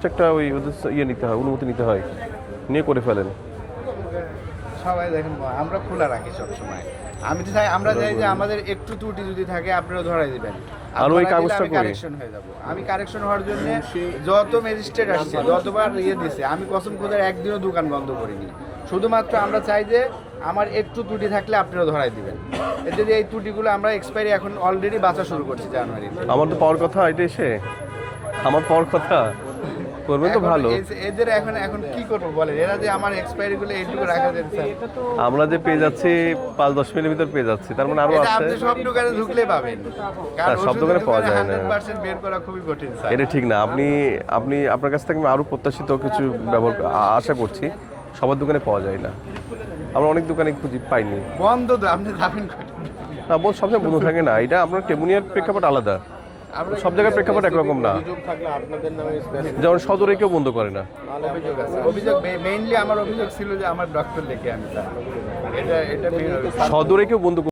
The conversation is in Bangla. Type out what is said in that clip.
একটা ওই ওদের ইয়ে নিতে হয়, অনুমতি নিতে হয়, নিয়ে করে ফেলেন। সবাই দেখেন আমরা খোলা রাখি সবসময়। আমি তো চাই, আমরা চাই যে আমাদের একটু ত্রুটি যদি থাকে আপনারা ধরাই দিবেন, আর ওই কাগজটা কই? কারেকশন হয়ে যাব। আমি কারেকশন হওয়ার জন্য যত ম্যাজিস্ট্রেট আসছে, যতবার দিছে, আমি কসম খোদার একদিনও দোকান বন্ধ করিনি। শুধুমাত্র আমরা চাই যে আমার একটু ত্রুটি থাকলে আপনারা ধরাই দিবেন। এতে যে এই ত্রুটিগুলো আমরা এক্সপায়ারি এখন অলরেডি বাঁচা শুরু করছি জানুয়ারিতে। আমার তো পাওয়ার কথা, এটা এসে আমার পাওয়ার কথা করবেন তো ভালো। এদের এখন এখন কি করবো বলেন, এরা যে আমার এক্সপায়ারি গুলো এইটুকু রাখা যাচ্ছে। আমরা যে পেয়ে যাচ্ছি 5-10 মিনিটের ভিতর পেয়ে যাচ্ছি, তার মানে আরো এটা আছে। আপনি সব দোকানে ঢুকলে পাবেন, কারণ সব দোকানে পাওয়া যায় না। 100% বের করা খুবই কঠিন স্যার। এটা ঠিক না। আপনি আপনি আপনার কাছ থেকে আমি আরো প্রত্যাশিত কিছু আশা করছি। সবার দোকানে পাওয়া যায় না, আমরা অনেক দোকানে খুঁজি পাইনি। বন্ধ তো আপনি যাবেন কোথায়? না বল, সবসময় বন্ধ থাকে না। এটা আপনার টেমুনিয়ার প্রেক্ষাপট আলাদা, সব জায়গার প্রেক্ষাপট একরকম না। যেমন সদরে কেউ বন্ধ করে না। অভিযোগ আছে, অভিযোগ মেইনলি আমার অভিযোগ ছিল যে আমার ডক্টর লেখে আমি স্যার, এটা এটা main অভিযোগ। সদরে কেউ বন্ধ